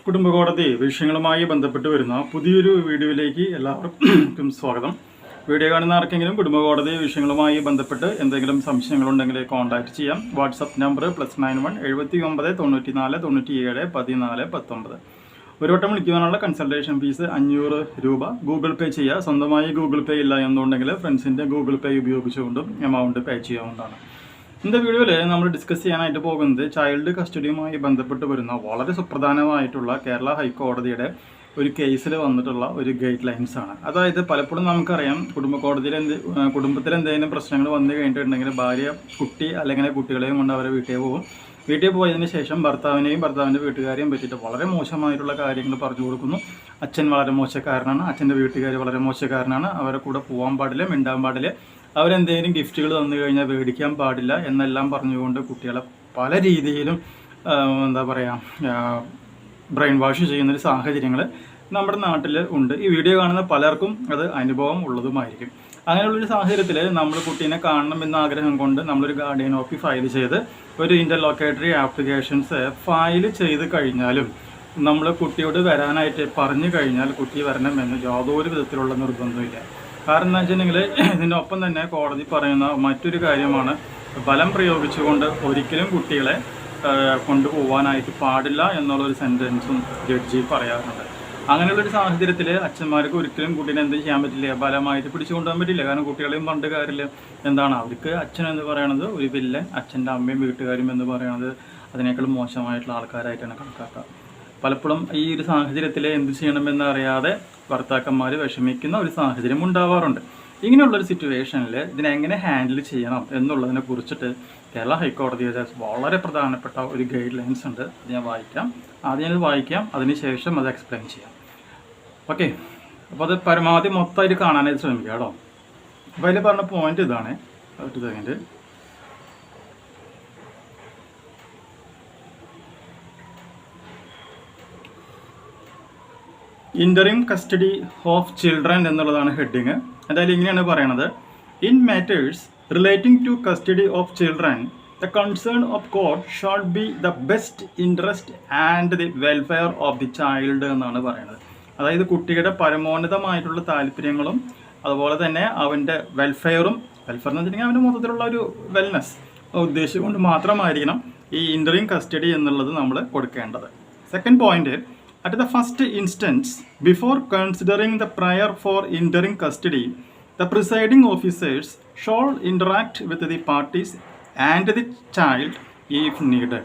കുടുംബകോടതി വിഷയങ്ങളുമായി ബന്ധപ്പെട്ട് വരുന്ന പുതിയൊരു വീഡിയോയിലേക്ക് എല്ലാവർക്കും സ്വാഗതം. വീഡിയോ കാണുന്ന ആർക്കെങ്കിലും കുടുംബകോടതി വിഷയങ്ങളുമായി ബന്ധപ്പെട്ട് എന്തെങ്കിലും സംശയങ്ങളുണ്ടെങ്കിൽ കോൺടാക്ട് ചെയ്യാം. WhatsApp number +91 79 94 97 14 19. ഒരു വട്ടം വിളിക്കുവാനുള്ള കൺസൾട്ടേഷൻ ഫീസ് 500 രൂപ. ഗൂഗിൾ പേ ചെയ്യുക. സ്വന്തമായി ഗൂഗിൾ പേ ഇല്ല എന്നുണ്ടെങ്കിൽ ഫ്രണ്ട്സിൻ്റെ ഗൂഗിൾ പേ ഉപയോഗിച്ചുകൊണ്ടും എമൗണ്ട് പേ ചെയ്യാവുന്നതാണ്. ഇന്നത്തെ വീഡിയോയിൽ നമ്മൾ ഡിസ്കസ് ചെയ്യാനായിട്ട് പോകുന്നത് ചൈൽഡ് കസ്റ്റഡിയുമായി ബന്ധപ്പെട്ട് വരുന്ന വളരെ സുപ്രധാനമായിട്ടുള്ള കേരള ഹൈക്കോടതിയുടെ ഒരു കേസിൽ വന്നിട്ടുള്ള ഒരു ഗൈഡ് ലൈൻസ് ആണ്. അതായത് പലപ്പോഴും നമുക്കറിയാം കുടുംബത്തിൽ എന്തെങ്കിലും പ്രശ്നങ്ങൾ വന്നു കഴിഞ്ഞിട്ടുണ്ടെങ്കിൽ ഭാര്യ കുട്ടി അല്ലെങ്കിൽ കുട്ടികളെയും കൊണ്ട് അവരെ വീട്ടിൽ പോകും. വീട്ടിൽ പോയതിന് ശേഷം ഭർത്താവിനെയും ഭർത്താവിൻ്റെ വീട്ടുകാരെയും പറ്റിയിട്ട് വളരെ മോശമായിട്ടുള്ള കാര്യങ്ങൾ പറഞ്ഞു കൊടുക്കുന്നു. അച്ഛൻ വളരെ മോശക്കാരനാണ്, അച്ഛൻ്റെ വീട്ടുകാർ വളരെ മോശക്കാരനാണ്, അവരെ കൂടെ പോകാൻ പാടില്ല, മിണ്ടാൻ പാടില്ല, അവരെന്തെങ്കിലും ഗിഫ്റ്റുകൾ തന്നു കഴിഞ്ഞാൽ മേടിക്കാൻ പാടില്ല എന്നെല്ലാം പറഞ്ഞുകൊണ്ട് കുട്ടികളെ പല രീതിയിലും ബ്രെയിൻ വാഷ് ചെയ്യുന്നൊരു സാഹചര്യങ്ങൾ നമ്മുടെ നാട്ടിൽ ഉണ്ട്. ഈ വീഡിയോ കാണുന്ന പലർക്കും അത് അനുഭവം ഉള്ളതുമായിരിക്കും. അങ്ങനെയുള്ളൊരു സാഹചര്യത്തിൽ നമ്മൾ കുട്ടീനെ കാണണം എന്ന ആഗ്രഹം കൊണ്ട് നമ്മളൊരു ഗാർഡിയൻ ഓപ്പി ഫയൽ ചെയ്ത് ഒരു ഇൻ്റർലോക്കേറ്ററി ആപ്ലിക്കേഷൻസ് ഫയൽ ചെയ്ത് കഴിഞ്ഞാലും നമ്മൾ കുട്ടിയോട് വരാനായിട്ട് പറഞ്ഞു കഴിഞ്ഞാൽ കുട്ടി വരണമെന്ന് യാതൊരു വിധത്തിലുള്ള നിർബന്ധമില്ല. കാരണം എന്താ വെച്ചിട്ടുണ്ടെങ്കിൽ ഇതിനൊപ്പം തന്നെ കോടതി പറയുന്ന മറ്റൊരു കാര്യമാണ്, ബലം പ്രയോഗിച്ചുകൊണ്ട് ഒരിക്കലും കുട്ടികളെ കൊണ്ടുപോകാനായിട്ട് പാടില്ല എന്നുള്ളൊരു സെൻറ്റൻസും ജഡ്ജി പറയാറുണ്ട്. അങ്ങനെയുള്ളൊരു സാഹചര്യത്തിൽ അച്ഛന്മാർക്ക് ഒരിക്കലും കുട്ടീനെ എന്ത് ചെയ്യാൻ പറ്റില്ല, ബലമായിട്ട് പിടിച്ചു കൊണ്ടുപോകാൻ പറ്റില്ല. കാരണം കുട്ടികളെയും പണ്ട് കാര്യമില്ല. എന്താണ് അവർക്ക് അച്ഛൻ എന്ന് പറയുന്നത് ഒരു വില്ലൻ, അച്ഛൻ്റെ അമ്മയും വീട്ടുകാരും എന്ന് പറയുന്നത് അതിനേക്കാളും മോശമായിട്ടുള്ള ആൾക്കാരായിട്ടാണ് കണക്കാക്കുക. പലപ്പോഴും ഈ ഒരു സാഹചര്യത്തിൽ എന്ത് ചെയ്യണമെന്ന് അറിയാതെ ഭർത്താക്കന്മാർ വിഷമിക്കുന്ന ഒരു സാഹചര്യം ഉണ്ടാവാറുണ്ട്. ഇങ്ങനെയുള്ളൊരു സിറ്റുവേഷനിൽ ഇതിനെങ്ങനെ ഹാൻഡിൽ ചെയ്യണം എന്നുള്ളതിനെ കുറിച്ചിട്ട് കേരള ഹൈക്കോടതിയുടെ വളരെ പ്രധാനപ്പെട്ട ഒരു ഗൈഡ് ലൈൻസ് ഉണ്ട്. അത് ഞാൻ ആദ്യം വായിക്കാം, അതിനുശേഷം അത് എക്സ്പ്ലെയിൻ ചെയ്യാം. ഓക്കെ, അപ്പോൾ അത് പരമാവധി മൊത്തമായിട്ട് കാണാനായിട്ട് ശ്രമിക്കാം കേട്ടോ. അപ്പോൾ അതിൽ പറഞ്ഞ പോയിന്റ് ഇതാണ്. ഒരു second. Interim custody of children എന്നുള്ളതാണ് ഹെഡിങ്. അതായത് ഇങ്ങനെയാണ് പറയണത്: in matters relating to custody of children the concern of court shall be the best interest and the welfare of the child എന്നാണ് പറയുന്നത്. അതായത് കുട്ടിയുടെ പരമോന്നതമായിട്ടുള്ള താല്പര്യങ്ങളും അതുപോലെ തന്നെ അവൻ്റെ വെൽഫെയറും എന്ന് വെച്ചിട്ടുണ്ടെങ്കിൽ അവൻ്റെ മൊത്തത്തിലുള്ള ഒരു വെൽനെസ് ഉദ്ദേശിച്ചുകൊണ്ട് മാത്രമായിരിക്കണം ഈ ഇൻ്ററിം കസ്റ്റഡി എന്നുള്ളത് നമ്മൾ കൊടുക്കേണ്ടത്. Second point: at the first instance, before considering the prayer for entering custody, the presiding officers shall interact with the parties and the child if needed.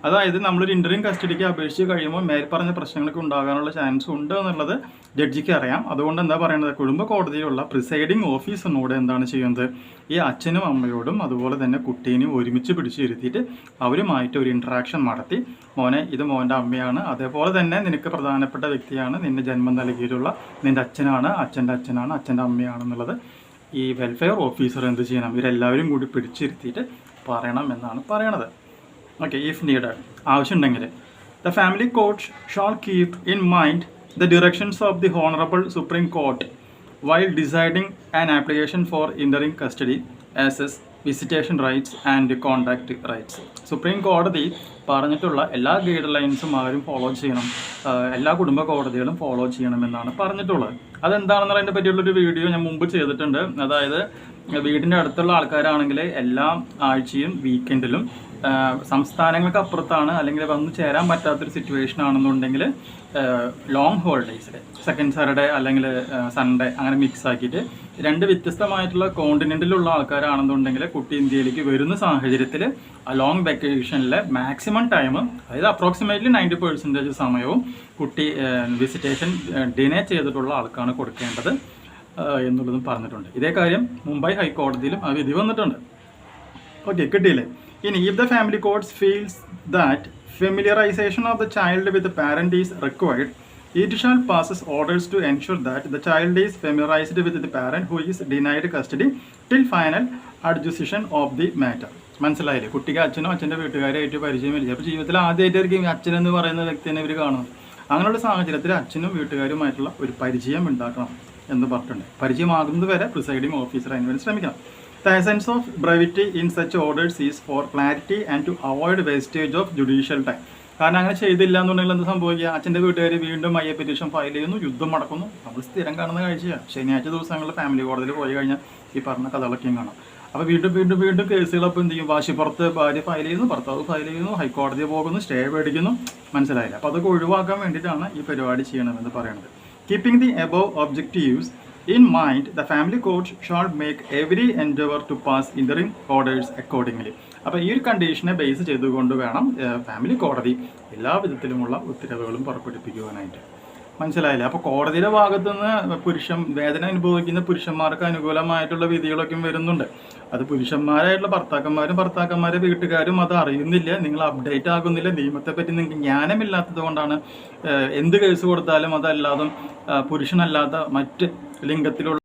അതായത് നമ്മളൊരു ഇൻ്ററിം കസ്റ്റഡിക്ക് അപേക്ഷിച്ച് കഴിയുമ്പോൾ മേൽപ്പറഞ്ഞ പ്രശ്നങ്ങളൊക്കെ ഉണ്ടാകാനുള്ള ചാൻസ് ഉണ്ട് എന്നുള്ളത് ജഡ്ജിക്ക് അറിയാം. അതുകൊണ്ട് എന്താ പറയുന്നത്, കുടുംബ കോടതിയിലുള്ള പ്രിസൈഡിങ് ഓഫീസറിനോട് എന്താണ് ചെയ്യുന്നത്, ഈ അച്ഛനും അമ്മയോടും അതുപോലെ തന്നെ കുട്ടീനെയും ഒരുമിച്ച് പിടിച്ചിരുത്തിയിട്ട് അവരുമായിട്ട് ഒരു ഇൻട്രാക്ഷൻ നടത്തി, മോനെ ഇത് മോൻ്റെ അമ്മയാണ്, അതേപോലെ തന്നെ നിനക്ക് പ്രധാനപ്പെട്ട വ്യക്തിയാണ്, നിന്നെ ജന്മം നൽകിയിട്ടുള്ള നിൻ്റെ അച്ഛനാണ്, അച്ഛൻ്റെ അച്ഛനാണ്, അച്ഛൻ്റെ അമ്മയാണെന്നുള്ളത് ഈ വെൽഫെയർ ഓഫീസർ എന്ത് ചെയ്യണം, ഇവരെല്ലാവരും കൂടി പിടിച്ചിരുത്തിയിട്ട് പറയണം എന്നാണ് പറയണത്. ഓക്കെ, ഇഫ് നീഡഡ്, ആവശ്യമുണ്ടെങ്കിൽ the family court shall keep in mind the directions of the honourable Supreme Court while deciding an application for interim custody as visitation rights and contact rights. Supreme കോടതി പറഞ്ഞിട്ടുള്ള എല്ലാ guide ലൈൻസും ആരും follow ചെയ്യണം, എല്ലാ കുടുംബ കോടതികളും follow ചെയ്യണമെന്നാണ് പറഞ്ഞിട്ടുള്ളത്. അതെന്താണെന്നുള്ളതിനെ പറ്റിയുള്ളൊരു video ഞാൻ മുമ്പ് ചെയ്തിട്ടുണ്ട്. അതായത് വീടിൻ്റെ അടുത്തുള്ള ആൾക്കാരാണെങ്കിൽ എല്ലാ ആഴ്ചയും വീക്കെൻഡിലും സംസ്ഥാനങ്ങൾക്ക് അപ്പുറത്താണ് അല്ലെങ്കിൽ വന്ന് ചേരാൻ പറ്റാത്തൊരു സിറ്റുവേഷൻ ആണെന്നുണ്ടെങ്കിൽ ലോങ് ഹോളിഡേയ്സിൽ സെക്കൻഡ് സാറ്റർഡേ അല്ലെങ്കിൽ സൺഡേ അങ്ങനെ മിക്സ് ആക്കിയിട്ട് രണ്ട് വ്യത്യസ്തമായിട്ടുള്ള കോണ്ടിനെൻറ്റിലുള്ള ആൾക്കാരാണെന്നുണ്ടെങ്കിൽ കുട്ടി ഇന്ത്യയിലേക്ക് വരുന്ന സാഹചര്യത്തിൽ ആ ലോങ് വെക്കേഷനിലെ മാക്സിമം ടൈം, അതായത് അപ്രോക്സിമേറ്റ്ലി 90% സമയവും കുട്ടി വിസിറ്റേഷൻ ഡിനേ ചെയ്തിട്ടുള്ള ആൾക്കാണ് കൊടുക്കേണ്ടത് എന്നുള്ളതും പറഞ്ഞിട്ടുണ്ട്. ഇതേ കാര്യം മുംബൈ ഹൈക്കോടതിയിലും ആ വിധി വന്നിട്ടുണ്ട്. ഓക്കെ, കിട്ടിയില്ലേ? ഇനി if the family court feels that familiarization of the child with the parent is required, it shall passes orders to ensure that the child is familiarized with the parent who is denied custody till final adjudication of the matter. മനസ്സിലായില്ലേ? കുട്ടിക്ക് അച്ഛനോ അച്ഛൻ്റെ വീട്ടുകാരായിട്ട് പരിചയമില്ല. അപ്പോൾ ജീവിതത്തിൽ ആദ്യമായിട്ടായിരിക്കും അച്ഛനെന്ന് പറയുന്ന വ്യക്തിനെ ഇവർ കാണുന്നത്. അങ്ങനെയുള്ള സാഹചര്യത്തിൽ അച്ഛനും വീട്ടുകാരുമായിട്ടുള്ള ഒരു പരിചയം ഉണ്ടാക്കണം എന്ന് പറഞ്ഞിട്ടുണ്ട്. പരിചയമാകുന്നത് വരെ പ്രിസൈഡിംഗ് ഓഫീസർ അതിന് വേണ്ടി ശ്രമിക്കണം. The essence of brevity in such orders is for clarity and to avoid wastage of judicial time. കാരണം അങ്ങനെ ചെയ്തില്ല എന്നുണ്ടെങ്കിൽ എന്ത് സംഭവിക്കുക, അച്ഛൻ്റെ വീട്ടുകാർ വീണ്ടും ഐ എ പെറ്റീഷൻ ഫയൽ ചെയ്യുന്നു, യുദ്ധം നടക്കുന്നു. നമ്മൾ സ്ഥിരം കാണുന്ന കാഴ്ചയാണ്. ശനിയാഴ്ച ദിവസങ്ങളിൽ ഫാമിലി കോടതിയിൽ പോയി കഴിഞ്ഞാൽ ഈ പറഞ്ഞ കഥകളൊക്കെയും കാണാം. അപ്പോൾ വീണ്ടും കേസുകളപ്പോൾ എന്ത് ചെയ്യും, വാശിപ്പുറത്ത് ഭാര്യ ഫയൽ ചെയ്യുന്നു, ഭർത്താവ് ഫയൽ ചെയ്യുന്നു, ഹൈക്കോടതിയിൽ പോകുന്നു, സ്റ്റേ മേടിക്കുന്നു. മനസ്സിലായില്ല. അപ്പോൾ അതൊക്കെ ഒഴിവാക്കാൻ വേണ്ടിയിട്ടാണ് ഈ പരിപാടി ചെയ്യണമെന്ന് പറയുന്നത്. Keeping the above objectives in mind, the family court shall make every endeavor to pass interim orders accordingly. അപ്പോൾ ഈ ഒരു കണ്ടീഷനെ ബേസ് ചെയ്തുകൊണ്ട് വേണം ഫാമിലി കോടതി എല്ലാ വിധത്തിലുമുള്ള ഉത്തരവുകളും പുറപ്പെടുപ്പിക്കുവാനായിട്ട്. മനസ്സിലായില്ലേ? അപ്പോൾ കോടതിയുടെ ഭാഗത്തു നിന്ന് വേദന അനുഭവിക്കുന്ന പുരുഷന്മാർക്ക് അനുകൂലമായിട്ടുള്ള വിധികളൊക്കെ വരുന്നുണ്ട്. അത് പുരുഷന്മാരായിട്ടുള്ള ഭർത്താക്കന്മാരെ വീട്ടുകാരും അത് അറിയുന്നില്ല, നിങ്ങൾ അപ്ഡേറ്റ് ആകുന്നില്ല, നിയമത്തെപ്പറ്റി നിങ്ങൾക്ക് ജ്ഞാനമില്ലാത്തത് കൊണ്ടാണ് എന്ത് കേസ് കൊടുത്താലും അതല്ലാതും പുരുഷനല്ലാത്ത മറ്റ് ലിംഗത്തിലുള്ള